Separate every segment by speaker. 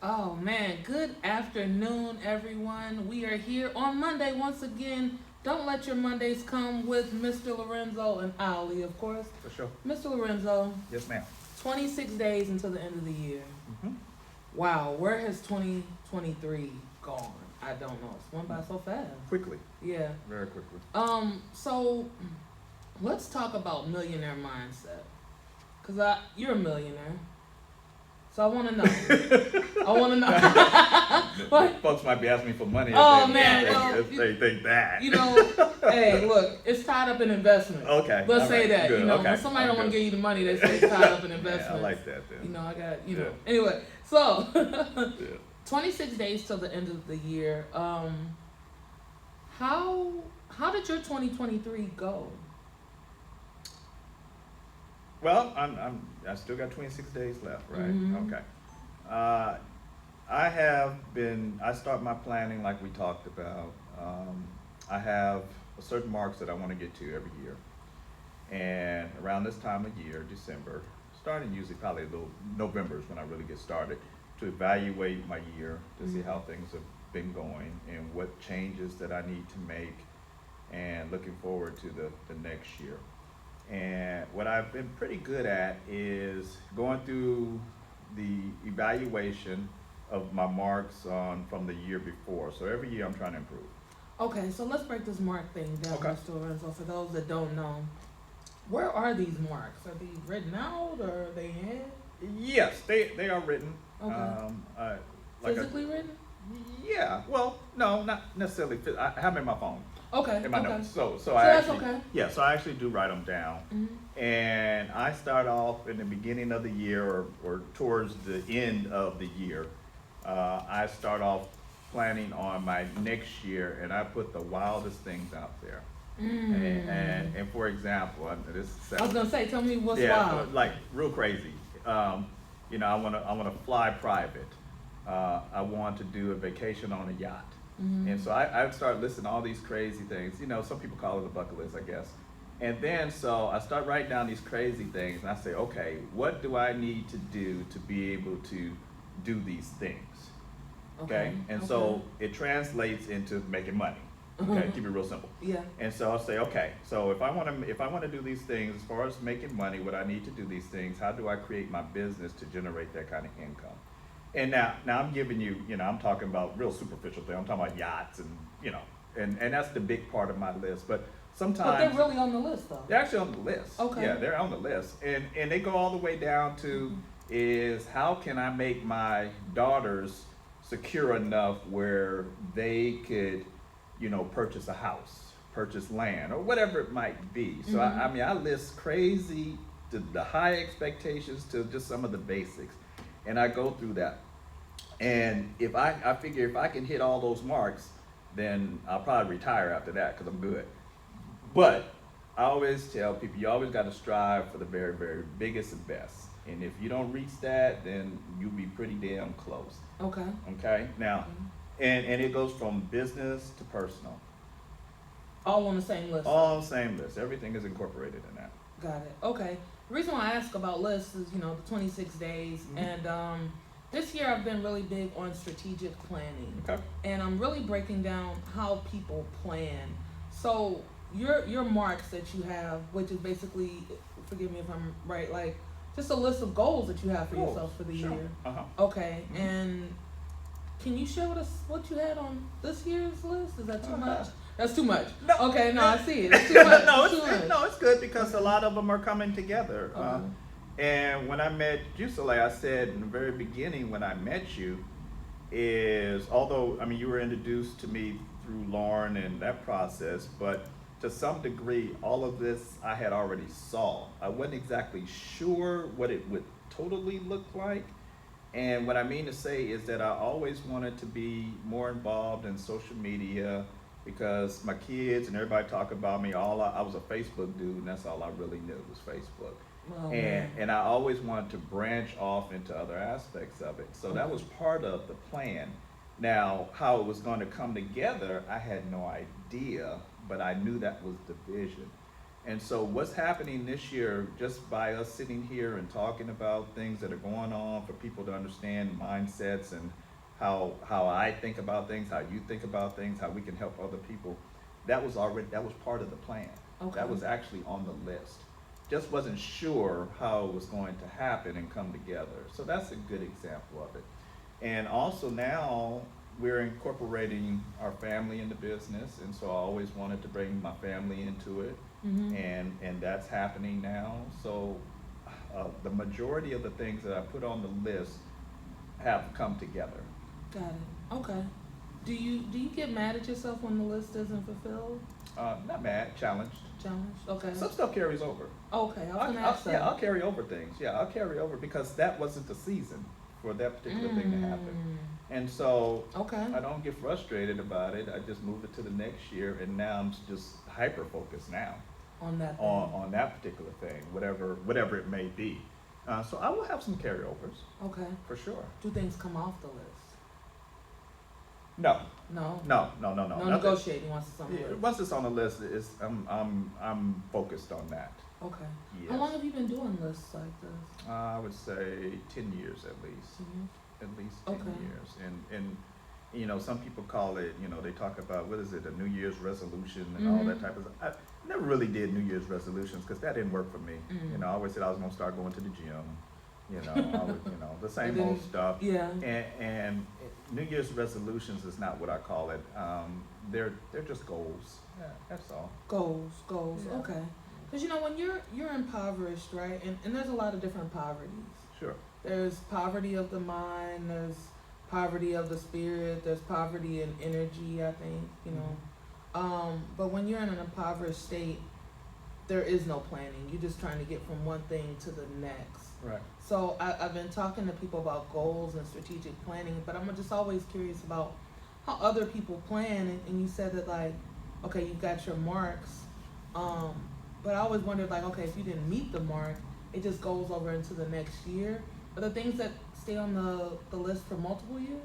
Speaker 1: Oh man, good afternoon, everyone. We are here on Monday once again. Don't let your Mondays come with Mr. Lorenzo and Ali, of course.
Speaker 2: For sure.
Speaker 1: Mr. Lorenzo,
Speaker 2: Yes, ma'am.
Speaker 1: 26 days until the end of the year.
Speaker 2: Hmm.
Speaker 1: Wow, where has 2023 gone? I don't know. It's went by so fast.
Speaker 2: Quickly,
Speaker 1: Yeah.
Speaker 2: very quickly.
Speaker 1: So let's talk about millionaire mindset. You're a millionaire. So I want to know. I want to know. What?
Speaker 2: Folks might be asking me for money
Speaker 1: Oh
Speaker 2: if
Speaker 1: man,
Speaker 2: if they think that.
Speaker 1: hey, look, it's tied up in investments.
Speaker 2: Okay.
Speaker 1: Let's
Speaker 2: all
Speaker 1: say
Speaker 2: right,
Speaker 1: that.
Speaker 2: good,
Speaker 1: When
Speaker 2: okay,
Speaker 1: somebody
Speaker 2: I'm
Speaker 1: don't want to
Speaker 2: good.
Speaker 1: give you the money, they say it's tied up in
Speaker 2: Yeah,
Speaker 1: investments.
Speaker 2: I like that then.
Speaker 1: I got,
Speaker 2: Yeah.
Speaker 1: Anyway, so
Speaker 2: Yeah.
Speaker 1: 26 days till the end of the year. How did your 2023 go?
Speaker 2: Well, I still got 26 days left, right?
Speaker 1: Mhm.
Speaker 2: Okay. I start my planning like we talked about. I have certain marks that I want to get to every year. And around this time of year, December, starting usually probably a little November is when I really get started to evaluate my year to see how things have been going and what changes that I need to make and looking forward to the next year. And what I've been pretty good at is going through the evaluation of my marks on from the year before. So every year I'm trying to improve.
Speaker 1: Okay, so let's break this mark thing down,
Speaker 2: Okay.
Speaker 1: Mr. Lorenzo. For those that don't know, where are these marks? Are these written out or are they in?
Speaker 2: Yes, they are written.
Speaker 1: Okay.
Speaker 2: Like
Speaker 1: Physically written?
Speaker 2: yeah. Well, no, not necessarily. I have them in my phone,
Speaker 1: Okay.
Speaker 2: in my
Speaker 1: okay.
Speaker 2: notes. So
Speaker 1: So
Speaker 2: I
Speaker 1: that's
Speaker 2: actually
Speaker 1: okay.
Speaker 2: yeah. So I actually do write them down.
Speaker 1: Mhm.
Speaker 2: And I start off in the beginning of the year or towards the end of the year. I start off planning on my next year, and I put the wildest things out there. And for example, this
Speaker 1: I was
Speaker 2: sounds
Speaker 1: gonna say, tell me what's
Speaker 2: yeah,
Speaker 1: wild.
Speaker 2: like real crazy. I wanna fly private. I want to do a vacation on a yacht. And so I start listing all these crazy things. Some people call it a bucket list, I guess. And then so I start writing down these crazy things, and I say, okay, what do I need to do to be able to do these things? Okay, and so it translates into making money. Okay, keep it real simple.
Speaker 1: Yeah.
Speaker 2: And so I'll say, okay, so if I want to do these things, as far as making money, what I need to do these things, how do I create my business to generate that kind of income? And now I'm giving you, I'm talking about real superficial things. I'm talking about yachts and that's the big part of my list. But sometimes
Speaker 1: But they're really on the list though.
Speaker 2: they're actually on the list.
Speaker 1: Okay.
Speaker 2: Yeah, they're on the list. And they go all the way down to is how can I make my daughters secure enough where they could, purchase a house, purchase land, or whatever it might be. So I list crazy the high expectations to just some of the basics. And I go through that. And if I figure if I can hit all those marks, then I'll probably retire after that because I'm good. But I always tell people you always got to strive for the very, very biggest and best. And if you don't reach that, then you'll be pretty damn close.
Speaker 1: Okay.
Speaker 2: Okay? Now, and it goes from business to personal.
Speaker 1: All on the same list.
Speaker 2: All on the same list. Everything is incorporated in that.
Speaker 1: Got it. Okay. The reason why I ask about lists is, the 26 days. And this year I've been really big on strategic planning.
Speaker 2: Okay.
Speaker 1: And I'm really breaking down how people plan. So your marks that you have, which is basically, forgive me if I'm right, like just a list of goals that you have for yourself for the
Speaker 2: Sure.
Speaker 1: year.
Speaker 2: Uh-huh.
Speaker 1: Okay. And can you share with us what you had on this year's list? Is that too much? That's too much.
Speaker 2: No.
Speaker 1: Okay, no, I see it. It's too much.
Speaker 2: no,
Speaker 1: It's too much.
Speaker 2: it's good because a lot of them are coming together.
Speaker 1: Okay.
Speaker 2: And when I met you, Soleil, I said in the very beginning when I met you, is although you were introduced to me through Lauren and that process, but to some degree, all of this I had already saw. I wasn't exactly sure what it would totally look like. And what I mean to say is that I always wanted to be more involved in social media because my kids and everybody talk about me. I was a Facebook dude, and that's all I really knew was Facebook.
Speaker 1: Oh,
Speaker 2: and
Speaker 1: man.
Speaker 2: I always wanted to branch off into other aspects of it. So that was part of the plan. Now, how it was going to come together, I had no idea, but I knew that was the vision. And so what's happening this year, just by us sitting here and talking about things that are going on for people to understand mindsets and how I think about things, how you think about things, how we can help other people, that was part of the plan.
Speaker 1: Okay.
Speaker 2: That was actually on the list. Just wasn't sure how it was going to happen and come together. So that's a good example of it. And also now we're incorporating our family into business, and so I always wanted to bring my family into it.
Speaker 1: Mm-hmm.
Speaker 2: And that's happening now. So the majority of the things that I put on the list have come together.
Speaker 1: Got it. Okay. Do you get mad at yourself when the list isn't fulfilled?
Speaker 2: Not mad, challenged.
Speaker 1: Challenged. Okay.
Speaker 2: Some stuff carries over.
Speaker 1: Okay. I was gonna ask that.
Speaker 2: Yeah, I'll carry over things. Yeah, I'll carry over because that wasn't the season for that particular thing to happen. And so
Speaker 1: Okay.
Speaker 2: I don't get frustrated about it. I just move it to the next year, and now I'm just hyper focused now
Speaker 1: On that. Thing.
Speaker 2: on that particular thing, whatever it may be. So I will have some carryovers
Speaker 1: Okay.
Speaker 2: for sure.
Speaker 1: Do things come off the list?
Speaker 2: No,
Speaker 1: No.
Speaker 2: no.
Speaker 1: No
Speaker 2: Nothing.
Speaker 1: negotiating once it's on the
Speaker 2: Yeah,
Speaker 1: list.
Speaker 2: once it's on the list, I'm focused on that.
Speaker 1: Okay.
Speaker 2: Yes.
Speaker 1: How long have you been doing lists like this?
Speaker 2: I would say 10 years at least. At least 10
Speaker 1: Okay.
Speaker 2: years. And you know, some people call it, you know, they talk about, what is it, a New Year's resolution and all that type of stuff. I never really did New Year's resolutions because that didn't work for me. You know, I always said I was going to start going to the gym. You know, the same old stuff.
Speaker 1: Yeah.
Speaker 2: And New Year's resolutions is not what I call it. They're just goals. Yeah, that's all.
Speaker 1: Goals.
Speaker 2: Yeah.
Speaker 1: Okay. Because you know when you're impoverished, right? And there's a lot of different poverties.
Speaker 2: Sure.
Speaker 1: There's poverty of the mind. There's poverty of the spirit. There's poverty in energy. I think But when you're in an impoverished state, there is no planning. You're just trying to get from one thing to the next.
Speaker 2: Right.
Speaker 1: So I've been talking to people about goals and strategic planning, but I'm just always curious about how other people plan. And you said that like, okay, you've got your marks, but I always wondered like, okay, if you didn't meet the mark, it just goes over into the next year. Are there things that stay on the list for multiple years?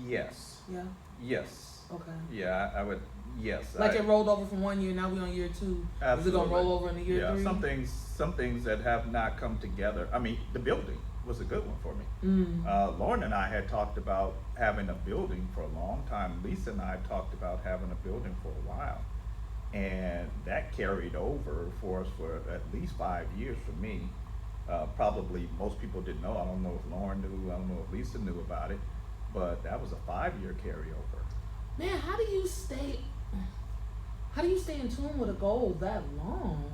Speaker 2: Yes.
Speaker 1: Yeah.
Speaker 2: Yes.
Speaker 1: Okay.
Speaker 2: Yeah, I would. Yes.
Speaker 1: Like it rolled over from 1 year, now we on year 2.
Speaker 2: Absolutely.
Speaker 1: Is it gonna roll over into year 3?
Speaker 2: Yeah, some things that have not come together. I mean, the building was a good one for me. Lauren and I had talked about having a building for a long time. Lisa and I talked about having a building for a while. And that carried over for us for at least 5 years for me. Probably most people didn't know. I don't know if Lauren knew. I don't know if Lisa knew about it. But that was a 5-year carryover.
Speaker 1: Man, how do you stay in tune with a goal that long?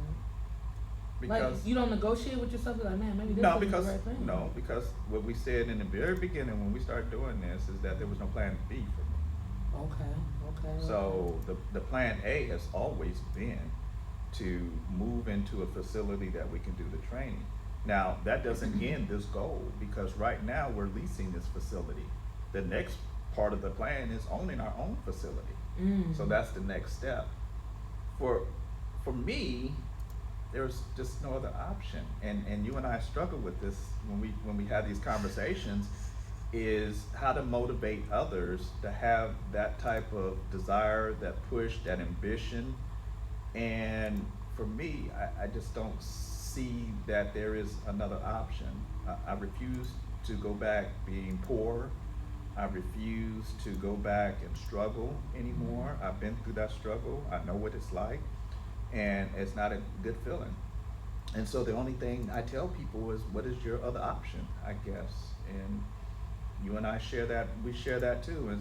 Speaker 2: Because
Speaker 1: like you don't negotiate with yourself, you're like, man, maybe this isn't the right thing.
Speaker 2: because what we said in the very beginning when we started doing this is that there was no plan B for me.
Speaker 1: Okay.
Speaker 2: So the plan A has always been to move into a facility that we can do the training. Now that doesn't end this goal because right now we're leasing this facility. The next part of the plan is owning our own facility. So that's the next step. For me, there's just no other option. And you and I struggle with this when we have these conversations, is how to motivate others to have that type of desire, that push, that ambition. And for me, I just don't see that there is another option. I refuse to go back being poor. I refuse to go back and struggle anymore. I've been through that struggle. I know what it's like, and it's not a good feeling. And so the only thing I tell people is, what is your other option, I guess? And you and I share that, we share that too.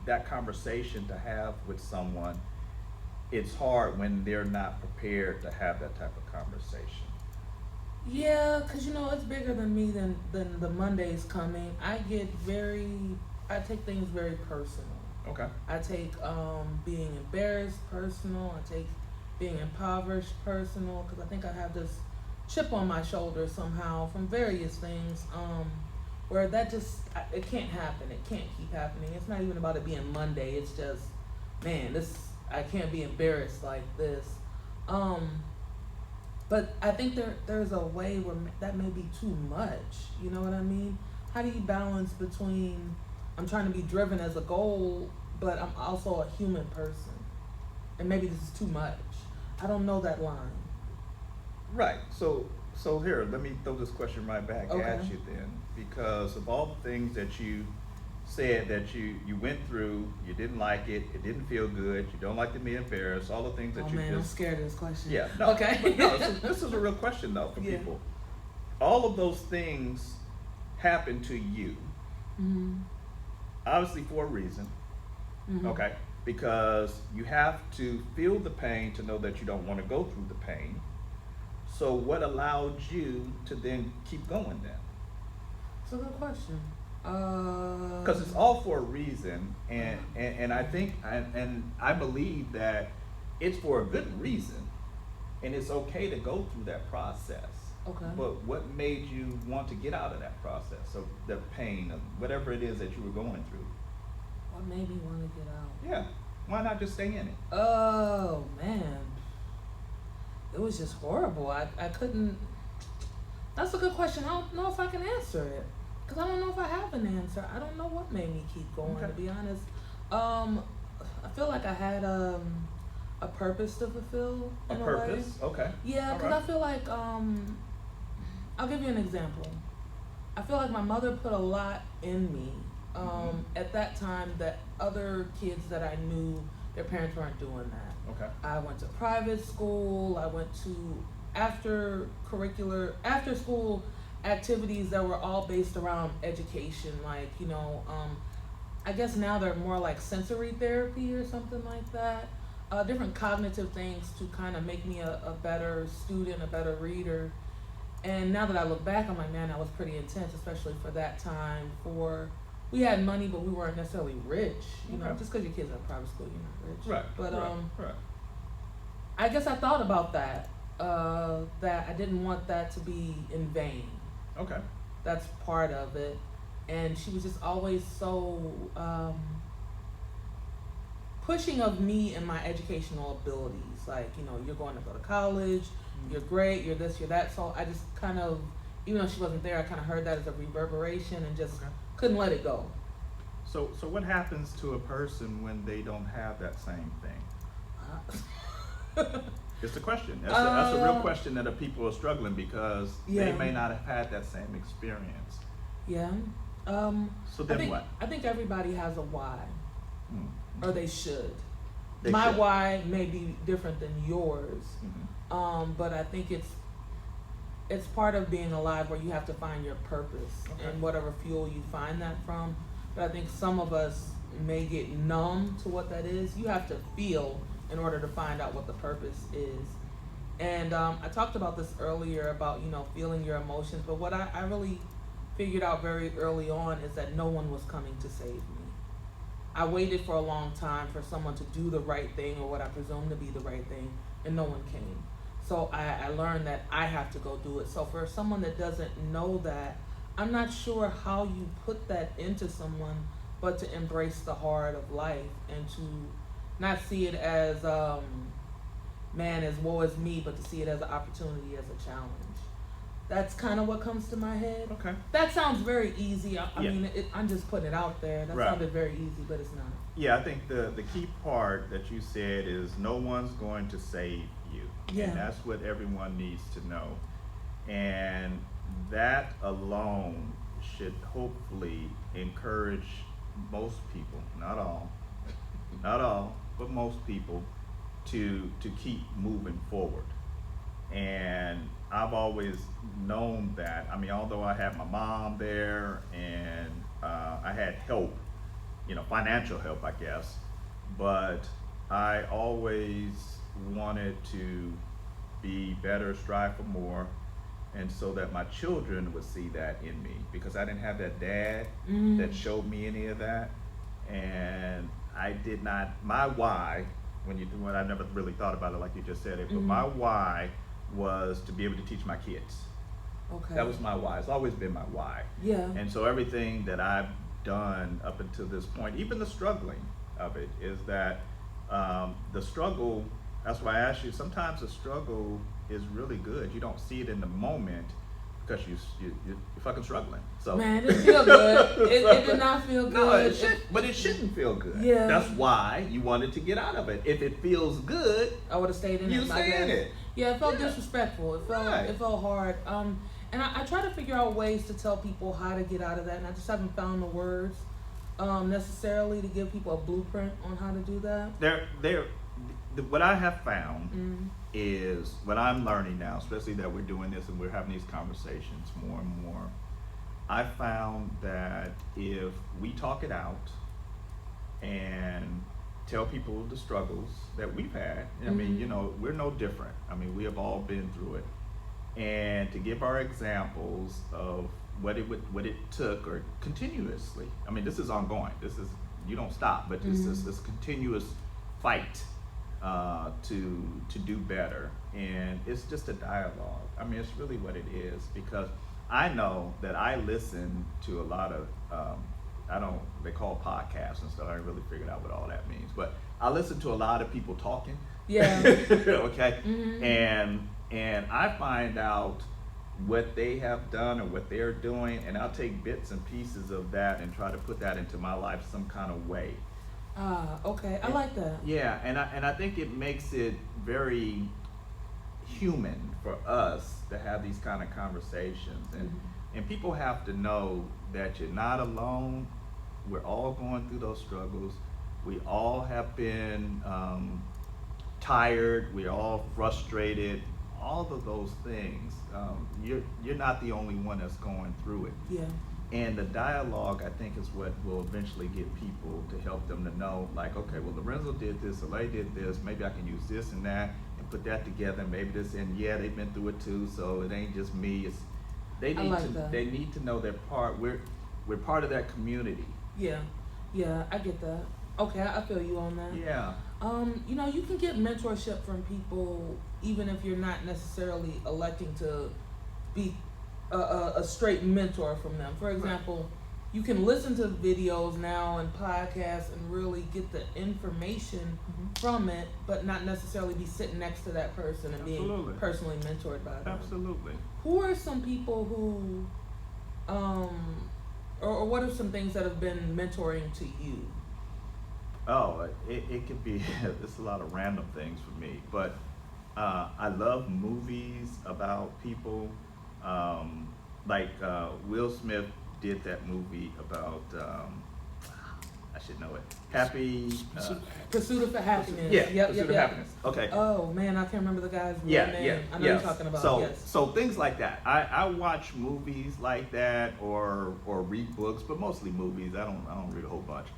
Speaker 2: That conversation to have with someone, it's hard when they're not prepared to have that type of conversation.
Speaker 1: Yeah, because it's bigger than me than the Mondays coming. I take things very personal.
Speaker 2: Okay.
Speaker 1: I take being embarrassed personal. I take being impoverished personal because I think I have this chip on my shoulder somehow from various things where that it can't happen. It can't keep happening. It's not even about it being Monday. It's just, man, I can't be embarrassed like this. But I think there's a way where that may be too much. You know what I mean? How do you balance between I'm trying to be driven as a goal, but I'm also a human person? and maybe this is too much. I don't know that line.
Speaker 2: Right. So here, let me throw this question right back
Speaker 1: Okay.
Speaker 2: at you then, because of all the things that you said that you went through, you didn't like it, it didn't feel good, you don't like to be embarrassed, all the things that
Speaker 1: Oh
Speaker 2: you
Speaker 1: man, I'm
Speaker 2: just
Speaker 1: scared of this question.
Speaker 2: yeah no
Speaker 1: Okay.
Speaker 2: but no this is a real question though for
Speaker 1: Yeah.
Speaker 2: people. All of those things happen to you,
Speaker 1: Mhm.
Speaker 2: obviously for a reason.
Speaker 1: Mhm.
Speaker 2: Okay, because you have to feel the pain to know that you don't want to go through the pain. So what allowed you to then keep going then?
Speaker 1: It's a good question.
Speaker 2: Because it's all for a reason, and I think and I believe that it's for a good reason, and it's okay to go through that process.
Speaker 1: Okay.
Speaker 2: But what made you want to get out of that process of the pain of whatever it is that you were going through?
Speaker 1: What made me want to get out?
Speaker 2: Yeah, why not just stay in it?
Speaker 1: Oh man, it was just horrible. I couldn't. That's a good question. I don't know if I can answer it because I don't know if I have an answer. I don't know what made me keep going.
Speaker 2: Okay.
Speaker 1: To be honest, I feel like I had a purpose to fulfill
Speaker 2: A
Speaker 1: in a
Speaker 2: purpose,
Speaker 1: way.
Speaker 2: okay.
Speaker 1: Yeah, because
Speaker 2: Alright.
Speaker 1: I feel like I'll give you an example. I feel like my mother put a lot in me at that time that other kids that I knew, their parents weren't doing that.
Speaker 2: Okay.
Speaker 1: I went to private school. I went to after school activities that were all based around education. Like, I guess now they're more like sensory therapy or something like that. Different cognitive things to kind of make me a better student, a better reader. And now that I look back, I'm like, man, that was pretty intense, especially for that time. We had money, but we weren't necessarily rich.
Speaker 2: Okay.
Speaker 1: Just because your kids are in private school, you're not rich.
Speaker 2: Right.
Speaker 1: But
Speaker 2: right.
Speaker 1: I guess I thought about that. That I didn't want that to be in vain.
Speaker 2: Okay.
Speaker 1: That's part of it. And she was just always so pushing of me and my educational abilities. Like, you're going to go to college, you're great, you're this, you're that. So I just kind of, even though she wasn't there, I kind of heard that as a reverberation and just couldn't let it go.
Speaker 2: So what happens to a person when they don't have that same thing? It's a question. That's a real question that people are struggling because they may not have had that same experience.
Speaker 1: Yeah.
Speaker 2: So then what?
Speaker 1: I think everybody has a why, or they should.
Speaker 2: They
Speaker 1: My
Speaker 2: should.
Speaker 1: why may be different than yours,
Speaker 2: Mhm.
Speaker 1: but I think it's part of being alive where you have to find your purpose and whatever fuel you find that from. But I think some of us may get numb to what that is. You have to feel in order to find out what the purpose is. And I talked about this earlier about, feeling your emotions, but what I really figured out very early on is that no one was coming to save me. I waited for a long time for someone to do the right thing or what I presume to be the right thing, and no one came. So I learned that I have to go do it. So for someone that doesn't know that, I'm not sure how you put that into someone, but to embrace the hard of life and to not see it as man, as woe is me, but to see it as an opportunity, as a challenge. That's kind of what comes to my head.
Speaker 2: Okay.
Speaker 1: That sounds very easy. I
Speaker 2: Yeah.
Speaker 1: mean, I'm just putting it out there. That
Speaker 2: Right.
Speaker 1: sounded very easy, but it's not.
Speaker 2: Yeah, I think the key part that you said is no one's going to save you.
Speaker 1: Yeah.
Speaker 2: And that's what everyone needs to know. And that alone should hopefully encourage most people, not all, but most people to keep moving forward. And I've always known that. I mean, although I had my mom there and I had help, financial help, I guess, but I always wanted to be better, strive for more, and so that my children would see that in me, because I didn't have that dad that showed me any of that, and I did not. My why, when I never really thought about it like you just said it, but my why was to be able to teach my kids.
Speaker 1: Okay.
Speaker 2: That was my why. It's always been my why.
Speaker 1: Yeah.
Speaker 2: And so everything that I've done up until this point, even the struggling of it, is that the struggle, that's why I asked you, sometimes the struggle is really good. You don't see it in the moment because you're fucking struggling. So
Speaker 1: Man, it feel good. It did not feel good.
Speaker 2: no, it should, but it shouldn't feel good.
Speaker 1: Yeah.
Speaker 2: That's why you wanted to get out of it. If it feels good,
Speaker 1: I would have stayed in
Speaker 2: you
Speaker 1: it.
Speaker 2: stay in it.
Speaker 1: Yeah, it felt disrespectful. It felt hard. And I try to figure out ways to tell people how to get out of that, and I just haven't found the words necessarily to give people a blueprint on how to do that.
Speaker 2: What I have found is what I'm learning now, especially that we're doing this and we're having these conversations more and more. I found that if we talk it out and tell people the struggles that we've had, I mean, we're no different. I mean, we have all been through it. And to give our examples of what it took, or continuously, I mean, this is ongoing. You don't stop, but this is this continuous fight to do better. And it's just a dialogue. I mean, it's really what it is, because I know that I listen to a lot of they call podcasts and stuff. I really figured out what all that means, but I listen to a lot of people talking.
Speaker 1: Yeah.
Speaker 2: Okay. And I find out what they have done or what they're doing, and I'll take bits and pieces of that and try to put that into my life some kind of way.
Speaker 1: Okay. I like that.
Speaker 2: Yeah, and I think it makes it very human for us to have these kind of conversations, and people have to know that you're not alone. We're all going through those struggles. We all have been tired. We're all frustrated. All of those things. You're not the only one that's going through it.
Speaker 1: Yeah.
Speaker 2: And the dialogue, I think, is what will eventually get people to help them to know, like, okay, well, Lorenzo did this, Soleil did this, maybe I can use this and that and put that together, and maybe this, and yeah, they've been through it too, so it ain't just me. They need to know their part. We're part of that community.
Speaker 1: Yeah, I get that. Okay, I feel you on that.
Speaker 2: Yeah.
Speaker 1: You can get mentorship from people even if you're not necessarily electing to be a straight mentor from them. For example, you can listen to videos now and podcasts and really get the information from it, but not necessarily be sitting next to that person and being personally mentored by them.
Speaker 2: Absolutely.
Speaker 1: Who are some people who, or what are some things that have been mentoring to you?
Speaker 2: Oh, it could be, there's a lot of random things for me, but I love movies about people. Like Will Smith did that movie about, I should know it,
Speaker 1: Pursuit of Happiness.
Speaker 2: Yeah, Pursuit of Happiness. Okay.
Speaker 1: Oh man, I can't remember the guy's real name. I know you're talking about.
Speaker 2: So things like that. I watch movies like that, or read books, but mostly movies. I don't read a whole bunch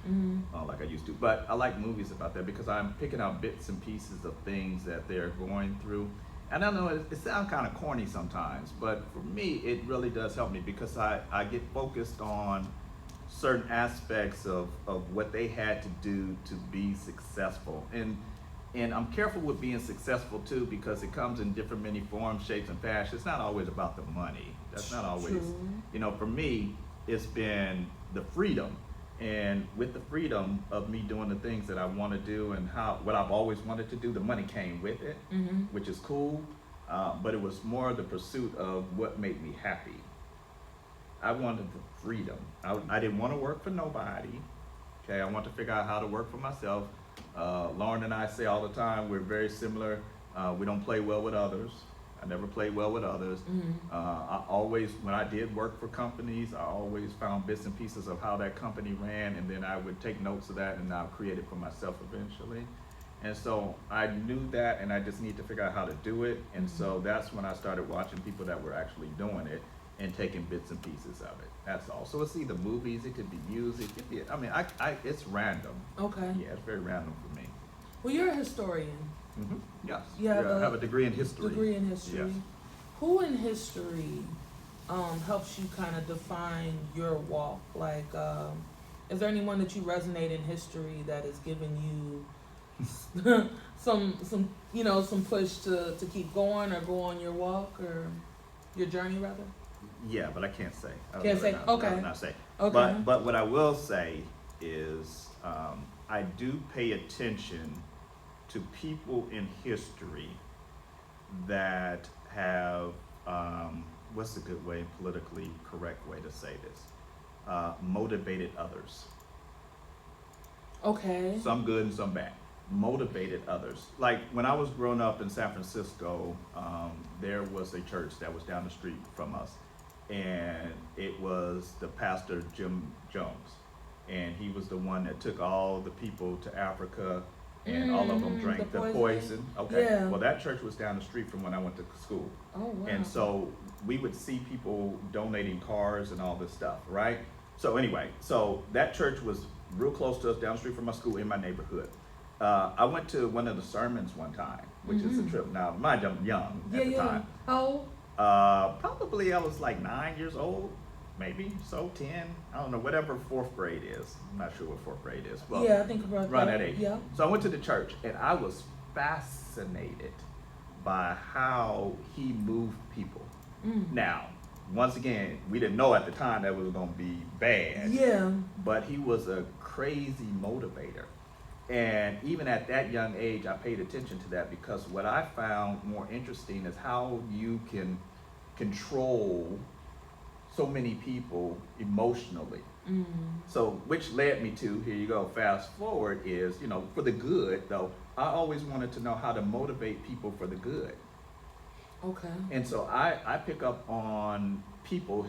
Speaker 2: like I used to. But I like movies about that because I'm picking out bits and pieces of things that they're going through. And I know it sounds kind of corny sometimes, but for me, it really does help me because I get focused on certain aspects of what they had to do to be successful. And I'm careful with being successful too, because it comes in different many forms, shapes, and fashions. It's not always about the money. That's not always, for me, it's been the freedom. And with the freedom of me doing the things that I want to do and what I've always wanted to do, the money came with it, which is cool. But it was more the pursuit of what made me happy. I wanted the freedom. I didn't want to work for nobody. Okay, I want to figure out how to work for myself. Lauren and I say all the time, we're very similar. We don't play well with others. I never played well with others. I always, when I did work for companies, I always found bits and pieces of how that company ran, and then I would take notes of that and I'll create it for myself eventually. And so I knew that, and I just need to figure out how to do it. And so that's when I started watching people that were actually doing it and taking bits and pieces of it. That's all. So it's either movies, it could be music, it could be, it's random.
Speaker 1: Okay.
Speaker 2: Yeah, it's very random for me.
Speaker 1: Well, you're a historian.
Speaker 2: Yes.
Speaker 1: I
Speaker 2: have a degree in history.
Speaker 1: Yes. Who in history helps you kind of define your walk? Like, is there anyone that you resonate in history that has given you some push to keep going or go on your walk or your journey rather?
Speaker 2: Yeah, but I can't say.
Speaker 1: Okay.
Speaker 2: I will not say.
Speaker 1: Okay.
Speaker 2: But what I will say is I do pay attention to people in history that have what's a good way, politically correct way to say this? Motivated others.
Speaker 1: Okay.
Speaker 2: Some good and some bad. Motivated others. Like when I was growing up in San Francisco, there was a church that was down the street from us, and it was the pastor Jim Jones, and he was the one that took all the people to Africa, and all of them drank the poison. Okay.
Speaker 1: Yeah.
Speaker 2: Well, that church was down the street from when I went to school.
Speaker 1: Oh wow.
Speaker 2: And so we would see people donating cars and all this stuff, right? So anyway, so that church was real close to us, down the street from my school, in my neighborhood. I went to one of the sermons one time, which is a trip. Now, mind you, I'm young at the time.
Speaker 1: How old?
Speaker 2: Probably I was like 9 years old, maybe, so 10. I don't know, whatever fourth grade is. I'm not sure what fourth grade is. Well,
Speaker 1: yeah, I think about
Speaker 2: around
Speaker 1: that.
Speaker 2: that age.
Speaker 1: Yeah.
Speaker 2: So I went to the church, and I was fascinated by how he moved people. Now, once again, we didn't know at the time that was going to be bad.
Speaker 1: Yeah.
Speaker 2: But he was a crazy motivator. And even at that young age, I paid attention to that, because what I found more interesting is how you can control so many people emotionally. So, which led me to, here you go, fast forward, is, for the good, though, I always wanted to know how to motivate people for the good.
Speaker 1: Okay.
Speaker 2: And so I pick up on people,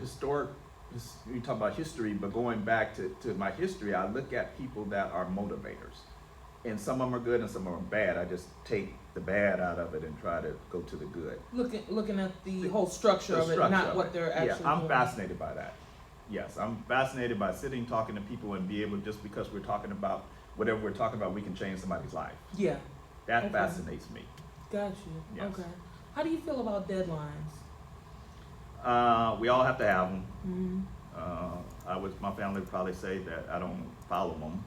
Speaker 2: you talk about history, but going back to my history, I look at people that are motivators. And some of them are good and some of them are bad. I just take the bad out of it and try to go to the good.
Speaker 1: Looking at the whole structure of it, not what they're actually
Speaker 2: I'm
Speaker 1: doing.
Speaker 2: fascinated by that. Yes, I'm fascinated by sitting, talking to people, and be able, just because we're talking about whatever we're talking about, we can change somebody's life.
Speaker 1: Yeah.
Speaker 2: That
Speaker 1: Okay.
Speaker 2: fascinates me.
Speaker 1: Got you.
Speaker 2: Yes.
Speaker 1: Okay. How do you feel about deadlines?
Speaker 2: We all have to have them. My family would probably say that I don't follow them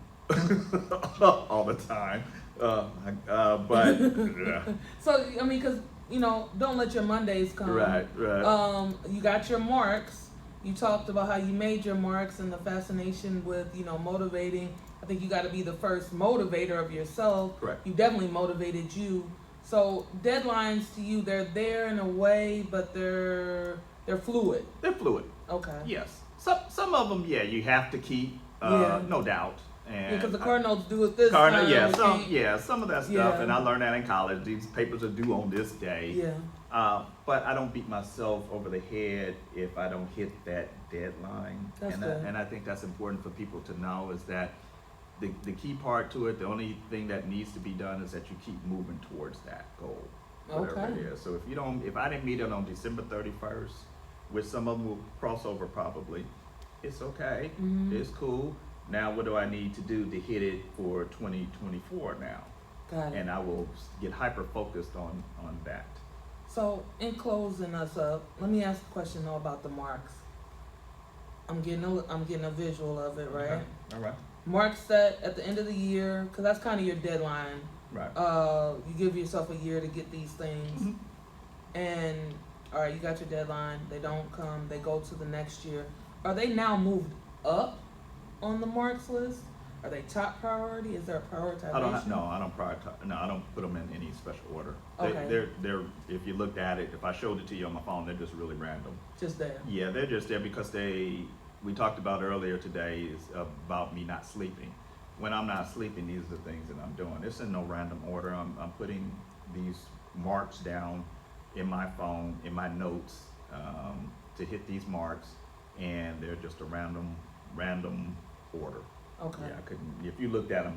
Speaker 2: all the time. But yeah.
Speaker 1: So, I mean, because, don't let your Mondays come.
Speaker 2: Right.
Speaker 1: You got your marks. You talked about how you made your marks and the fascination with, motivating. I think you got to be the first motivator of yourself.
Speaker 2: Correct.
Speaker 1: You definitely motivated you. So deadlines to you, they're there in a way, but they're fluid.
Speaker 2: They're fluid.
Speaker 1: Okay.
Speaker 2: Yes. Some of them, you have to keep, no doubt. And
Speaker 1: because the Cardinals do it this
Speaker 2: Cardinal,
Speaker 1: time.
Speaker 2: some of that stuff,
Speaker 1: Yeah.
Speaker 2: and I learned that in college. These papers are due on this day.
Speaker 1: Yeah.
Speaker 2: But I don't beat myself over the head if I don't hit that deadline.
Speaker 1: That's good.
Speaker 2: And I think that's important for people to know, is that the key part to it, the only thing that needs to be done, is that you keep moving towards that goal, whatever
Speaker 1: Okay.
Speaker 2: it is. So if I didn't meet it on December 31st, which some of them will cross over probably, it's okay. It's cool. Now what do I need to do to hit it for 2024 now?
Speaker 1: Got it.
Speaker 2: And I will get hyper focused on that.
Speaker 1: So, in closing us up, let me ask a question though about the marks. I'm getting a visual of it, right?
Speaker 2: Okay. All right.
Speaker 1: Marks set at the end of the year, because that's kind of your deadline.
Speaker 2: Right.
Speaker 1: You give yourself a year to get these things. And, all right, you got your deadline. They don't come. They go to the next year. Are they now moved up on the marks list? Are they top priority? Is there a prioritization?
Speaker 2: I don't prioritize. No, I don't put them in any special order.
Speaker 1: Okay.
Speaker 2: They're. If you looked at it, if I showed it to you on my phone, they're just really random.
Speaker 1: Just there.
Speaker 2: Yeah, they're just there because we talked about earlier today is about me not sleeping. When I'm not sleeping, these are the things that I'm doing. It's in no random order. I'm putting these marks down in my phone, in my notes, to hit these marks, and they're just a random order.
Speaker 1: Okay.
Speaker 2: Yeah, I couldn't. If you looked at them,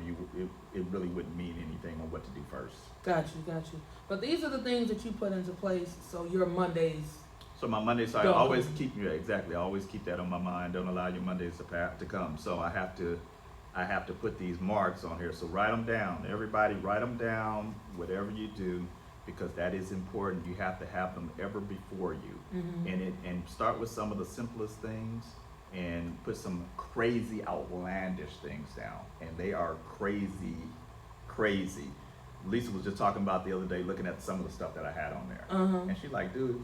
Speaker 2: it really wouldn't mean anything on what to do first.
Speaker 1: Got you. But these are the things that you put into place, so your Mondays.
Speaker 2: So my Mondays, so I
Speaker 1: Don't
Speaker 2: always
Speaker 1: come.
Speaker 2: keep I always keep that on my mind. Don't allow your Mondays to come. So I have to put these marks on here. So write them down. Everybody, write them down. Whatever you do, because that is important. You have to have them ever before you, and start with some of the simplest things. And put some crazy, outlandish things down. And they are crazy. Lisa was just talking about the other day, looking at some of the stuff that I had on there. And she's like, dude,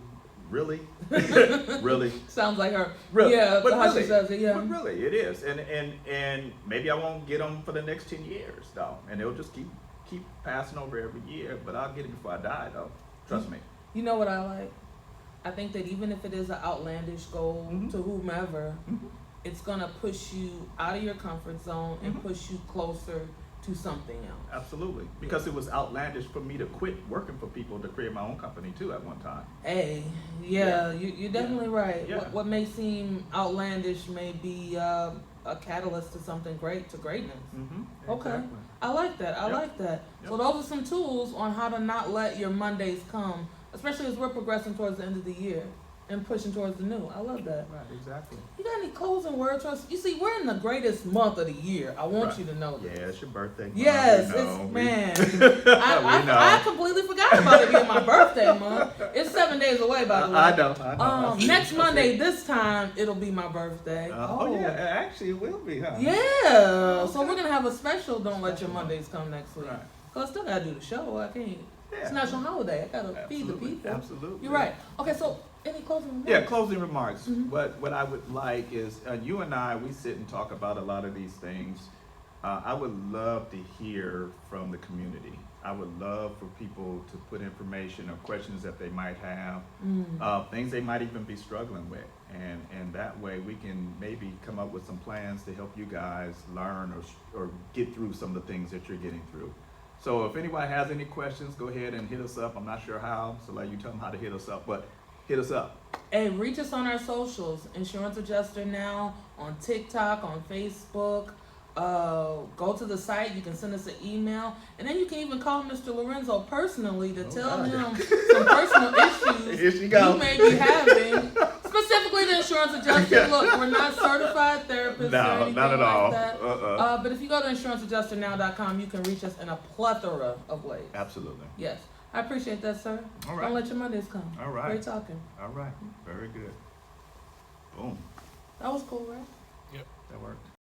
Speaker 2: really? Really?
Speaker 1: Sounds like her.
Speaker 2: Really?
Speaker 1: Yeah,
Speaker 2: But
Speaker 1: how
Speaker 2: really,
Speaker 1: she says it, yeah.
Speaker 2: But really, it is. And maybe I won't get them for the next 10 years, though. And they'll just keep passing over every year. But I'll get it before I die, though. Trust me.
Speaker 1: You know what I like? I think that even if it is an outlandish goal
Speaker 2: Mhm.
Speaker 1: to whomever,
Speaker 2: Mhm.
Speaker 1: it's gonna push you out of your comfort zone and
Speaker 2: Mhm.
Speaker 1: push you closer to something else.
Speaker 2: Absolutely, because it was outlandish for me to quit working for people to create my own company too at one time.
Speaker 1: Hey,
Speaker 2: Yeah.
Speaker 1: you're definitely right.
Speaker 2: Yeah.
Speaker 1: What may seem outlandish may be a catalyst to something great, to greatness.
Speaker 2: Mm-hmm.
Speaker 1: Okay.
Speaker 2: Exactly.
Speaker 1: I like that. I
Speaker 2: Yep.
Speaker 1: like that.
Speaker 2: Yep.
Speaker 1: So those are some tools on how to not let your Mondays come, especially as we're progressing towards the end of the year and pushing towards the new. I love that.
Speaker 2: Right. Exactly.
Speaker 1: You got any closing words for us? You see, we're in the greatest month of the year. I want
Speaker 2: Right.
Speaker 1: you to know this.
Speaker 2: Yeah, it's your birthday. month,
Speaker 1: Yes,
Speaker 2: we know.
Speaker 1: it's
Speaker 2: We-
Speaker 1: man.
Speaker 2: We know.
Speaker 1: I completely forgot about it being my birthday month. It's 7 days away, by the way.
Speaker 2: I know.
Speaker 1: Next
Speaker 2: I
Speaker 1: Monday,
Speaker 2: see.
Speaker 1: this time it'll be my birthday.
Speaker 2: Yeah, actually it will be, huh?
Speaker 1: Yeah. So
Speaker 2: Okay.
Speaker 1: we're gonna have a special "Don't Let Your
Speaker 2: Special one.
Speaker 1: Mondays Come" next week.
Speaker 2: Right.
Speaker 1: Cause I still gotta do the show. I can't.
Speaker 2: Yeah.
Speaker 1: It's National Holiday. I gotta feed the
Speaker 2: Absolutely.
Speaker 1: people.
Speaker 2: Absolutely.
Speaker 1: You're right. Okay. So any closing remarks?
Speaker 2: Yeah, closing remarks.
Speaker 1: Mhm.
Speaker 2: What I would like is you and I, we sit and talk about a lot of these things. I would love to hear from the community. I would love for people to put information or questions that they might have, things they might even be struggling with. And that way we can maybe come up with some plans to help you guys learn or get through some of the things that you're getting through. So if anybody has any questions, go ahead and hit us up. I'm not sure how, so let you tell them how to hit us up, but hit us up.
Speaker 1: Hey, reach us on our socials. Insurance Adjuster Now on TikTok, on Facebook. Go to the site. You can send us an email, and then you can even call Mr. Lorenzo personally to tell
Speaker 2: God.
Speaker 1: him some personal issues
Speaker 2: Here she go.
Speaker 1: you may be having. Specifically, the insurance adjuster. Look, we're not certified therapists or
Speaker 2: No,
Speaker 1: anything
Speaker 2: not at
Speaker 1: like
Speaker 2: all.
Speaker 1: that. But if you go to insuranceadjusternow.com, you can reach us in a plethora of ways.
Speaker 2: Absolutely.
Speaker 1: Yes, I appreciate that, sir.
Speaker 2: All
Speaker 1: Don't
Speaker 2: right.
Speaker 1: let your Mondays come.
Speaker 2: All right.
Speaker 1: Great talking.
Speaker 2: All right. Very good. Boom.
Speaker 1: That was cool, right?
Speaker 2: That worked.